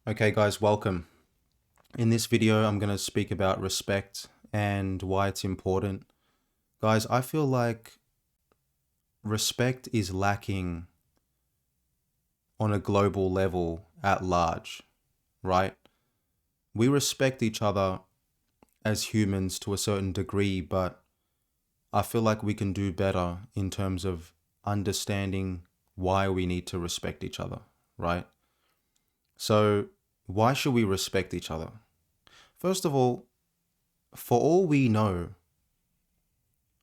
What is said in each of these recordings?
Okay guys, welcome. In this video, I'm going to speak about respect and why it's important. Guys, I feel like respect is lacking on a global level at large, right? We respect each other as humans to a certain degree, but I feel like we can do better in terms of understanding why we need to respect each other, right? So, why should we respect each other? First of all, for all we know,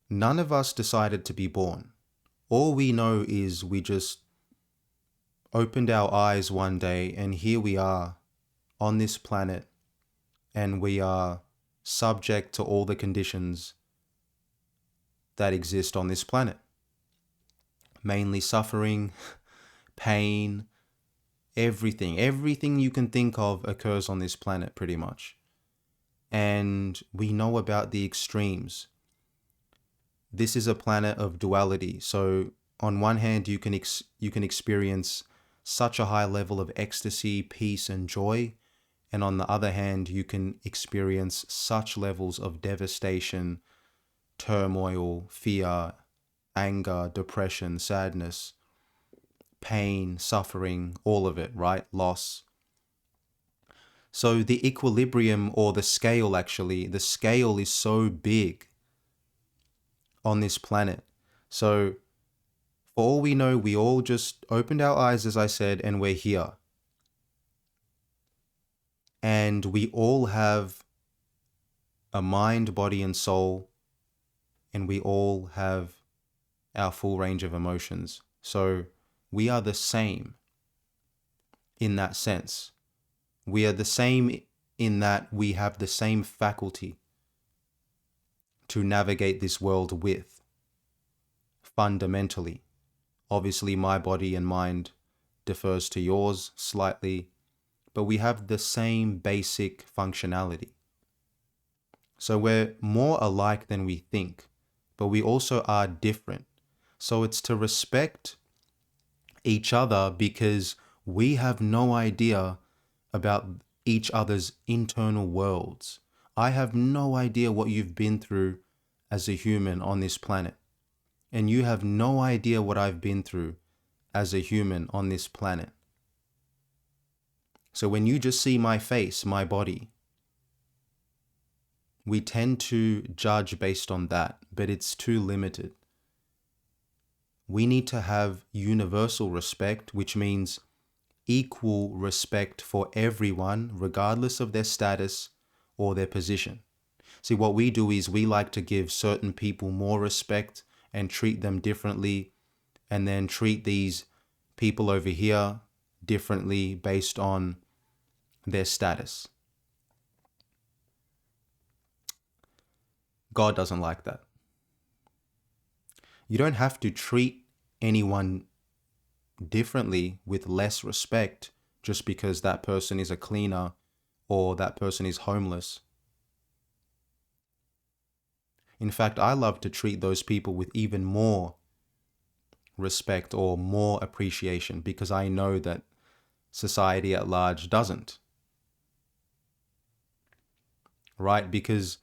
none of us decided to be born. All we know is we just opened our eyes one day and here we are on this planet and we are subject to all the conditions that exist on this planet. Mainly suffering, pain, everything. Everything you can think of occurs on this planet pretty much. And we know about the extremes. This is a planet of duality. So on one hand, you can experience such a high level of ecstasy, peace, and joy. And on the other hand, you can experience such levels of devastation, turmoil, fear, anger, depression, sadness, pain, suffering, all of it, right? Loss. So the equilibrium, or the scale actually, the scale is so big on this planet. So for all we know, we all just opened our eyes, as I said, and we're here. And we all have a mind, body, and soul, and we all have our full range of emotions. So we are the same in that sense. We are the same in that we have the same faculty to navigate this world with, fundamentally. Obviously, my body and mind differs to yours slightly, but we have the same basic functionality. So we're more alike than we think, but we also are different. So it's to respect each other because we have no idea about each other's internal worlds. I have no idea what you've been through as a human on this planet. And you have no idea what I've been through as a human on this planet. So when you just see my face, my body, we tend to judge based on that, but it's too limited. We need to have universal respect, which means equal respect for everyone, regardless of their status or their position. See, what we do is we like to give certain people more respect and treat them differently, and then treat these people over here differently based on their status. God doesn't like that. You don't have to treat anyone differently with less respect just because that person is a cleaner or that person is homeless. In fact, I love to treat those people with even more respect or more appreciation because I know that society at large doesn't. Right? Because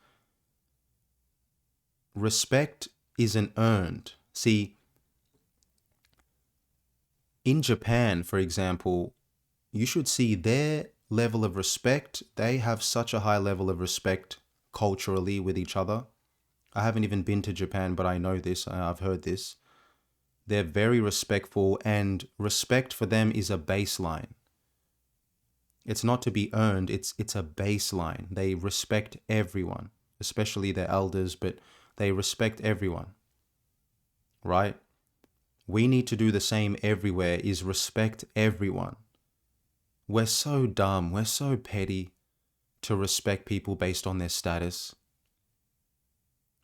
respect isn't earned. See, in Japan, for example, you should see their level of respect. They have such a high level of respect culturally with each other. I haven't even been to Japan, but I know this. I've heard this. They're very respectful, and respect for them is a baseline. It's not to be earned, it's a baseline. They respect everyone, especially their elders, but they respect everyone, right? We need to do the same everywhere, is respect everyone. We're so dumb, we're so petty to respect people based on their status.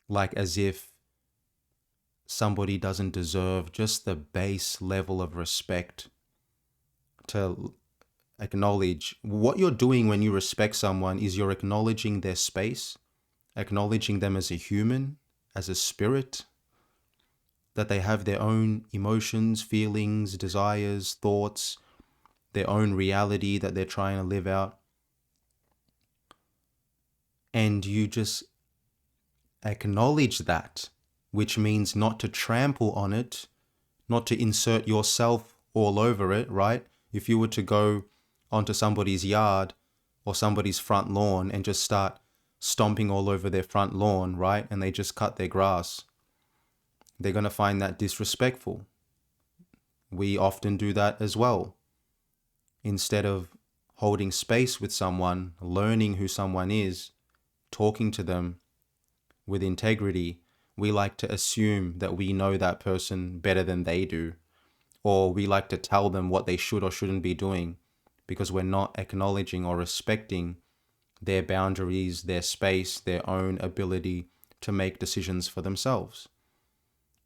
Like as if somebody doesn't deserve just the base level of respect to acknowledge. What you're doing when you respect someone is you're acknowledging their space, acknowledging them as a human, as a spirit, that they have their own emotions, feelings, desires, thoughts, their own reality that they're trying to live out. And you just acknowledge that, which means not to trample on it, not to insert yourself all over it, right? If you were to go onto somebody's yard or somebody's front lawn and just start stomping all over their front lawn, right? And they just cut their grass, they're going to find that disrespectful. We often do that as well. Instead of holding space with someone, learning who someone is, talking to them with integrity, we like to assume that we know that person better than they do, or we like to tell them what they should or shouldn't be doing because we're not acknowledging or respecting their boundaries, their space, their own ability to make decisions for themselves.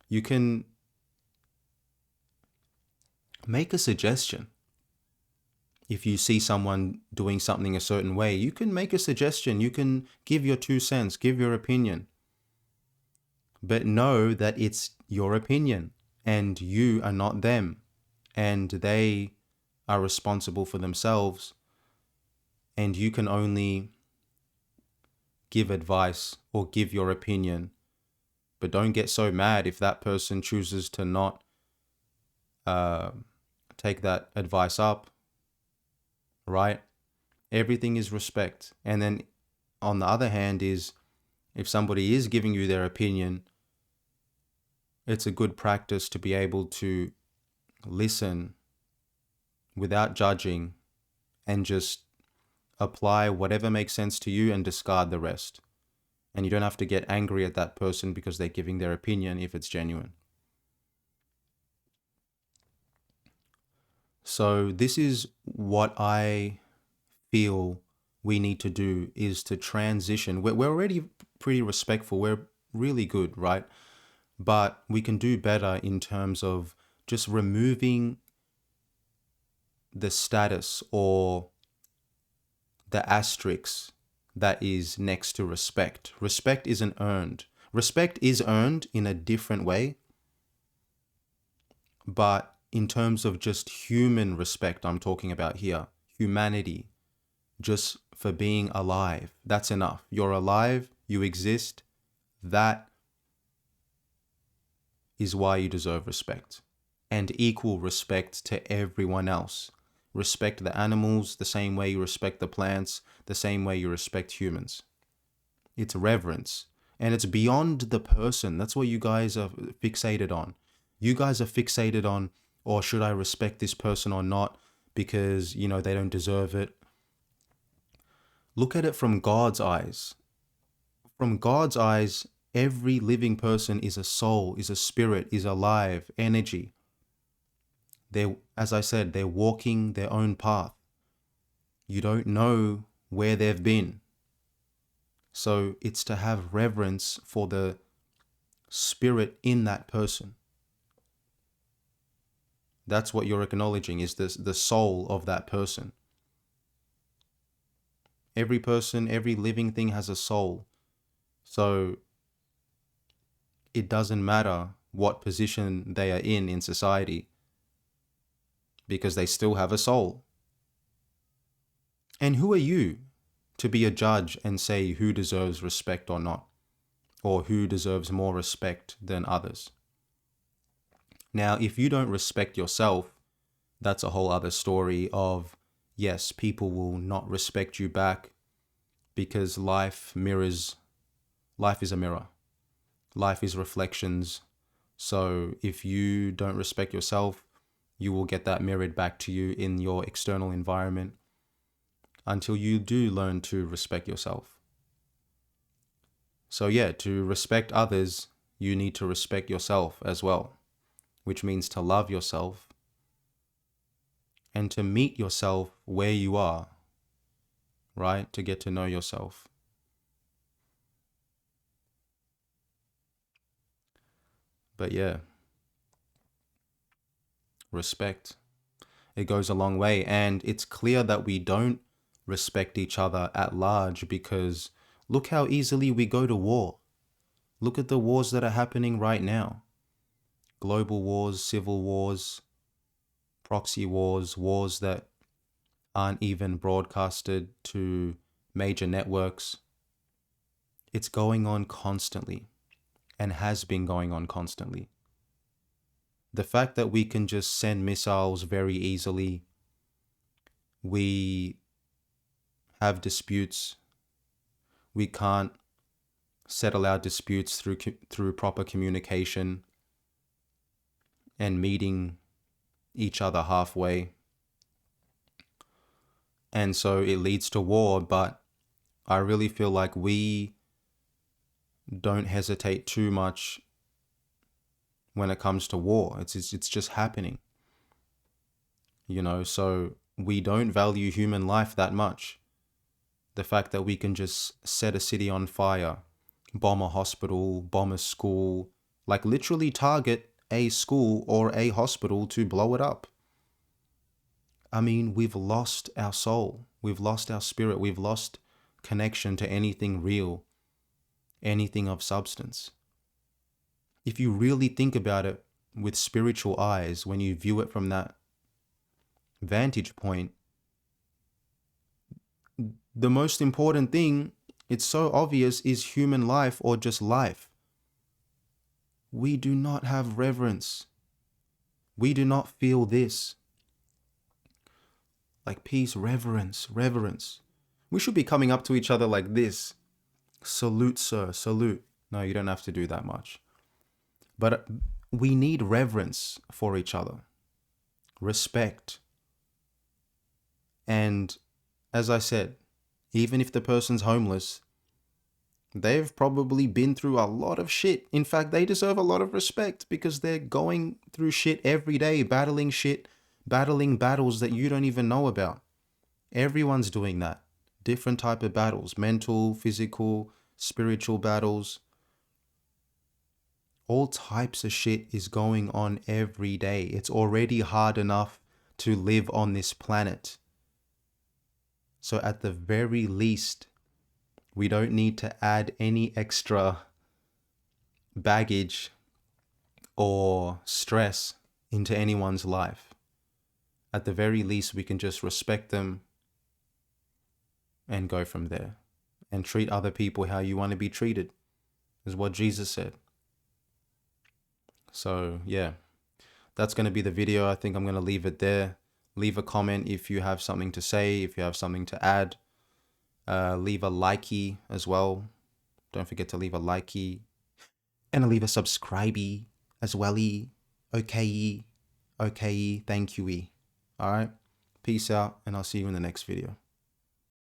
You can make a suggestion. If you see someone doing something a certain way, you can make a suggestion. You can give your 2 cents, give your opinion. But know that it's your opinion and you are not them, and they are responsible for themselves, and you can only give advice or give your opinion. But don't get so mad if that person chooses to not take that advice up, right? Everything is respect. And then on the other hand is, if somebody is giving you their opinion, it's a good practice to be able to listen without judging and just apply whatever makes sense to you and discard the rest. And you don't have to get angry at that person because they're giving their opinion if it's genuine. So this is what I feel we need to do, is to transition. We're already pretty respectful. We're really good, right? But we can do better in terms of just removing the status or the asterisk that is next to respect. Respect isn't earned. Respect is earned in a different way. But in terms of just human respect, I'm talking about here, humanity, just for being alive, that's enough. You're alive, you exist, that is why you deserve respect. And equal respect to everyone else. Respect the animals the same way you respect the plants, the same way you respect humans. It's reverence. And it's beyond the person. That's what you guys are fixated on. You guys are fixated on, or should I respect this person or not because, they don't deserve it. Look at it from God's eyes. From God's eyes, every living person is a soul, is a spirit, is alive, energy. As I said, they're walking their own path. You don't know where they've been. So it's to have reverence for the spirit in that person. That's what you're acknowledging, is the soul of that person. Every person, every living thing has a soul. So it doesn't matter what position they are in society, because they still have a soul. And who are you to be a judge and say who deserves respect or not, or who deserves more respect than others? Now, if you don't respect yourself, that's a whole other story of, yes, people will not respect you back, because life is a mirror. Life is reflections. So if you don't respect yourself, you will get that mirrored back to you in your external environment until you do learn to respect yourself. So yeah, to respect others, you need to respect yourself as well, which means to love yourself and to meet yourself where you are, right? To get to know yourself. But yeah, respect. It goes a long way, and it's clear that we don't respect each other at large because look how easily we go to war. Look at the wars that are happening right now. Global wars, civil wars, proxy wars, wars that aren't even broadcasted to major networks. It's going on constantly and has been going on constantly. The fact that we can just send missiles very easily, we have disputes, we can't settle our disputes through proper communication and meeting each other halfway. And so it leads to war, but I really feel like we don't hesitate too much when it comes to war. It's just happening, so we don't value human life that much. The fact that we can just set a city on fire, bomb a hospital, bomb a school, like literally target a school or a hospital to blow it up. I mean, we've lost our soul. We've lost our spirit. We've lost connection to anything real, anything of substance. If you really think about it with spiritual eyes, when you view it from that vantage point, the most important thing, it's so obvious, is human life or just life. We do not have reverence. We do not feel this. Like peace, reverence. We should be coming up to each other like this. Salute, sir, salute. No, you don't have to do that much. But we need reverence for each other. Respect. And as I said, even if the person's homeless, they've probably been through a lot of shit. In fact, they deserve a lot of respect because they're going through shit every day, battling battles that you don't even know about. Everyone's doing that. Different type of battles, mental, physical, spiritual battles. All types of shit is going on every day. It's already hard enough to live on this planet. So at the very least, we don't need to add any extra baggage or stress into anyone's life. At the very least, we can just respect them and go from there. And treat other people how you want to be treated, is what Jesus said. So yeah, that's going to be the video. I think I'm going to leave it there. Leave a comment if you have something to say, if you have something to add. Leave a likey as well. Don't forget to leave a likey. And leave a subscribey as well-y. Okay, thank you-y. Alright, peace out, and I'll see you in the next video.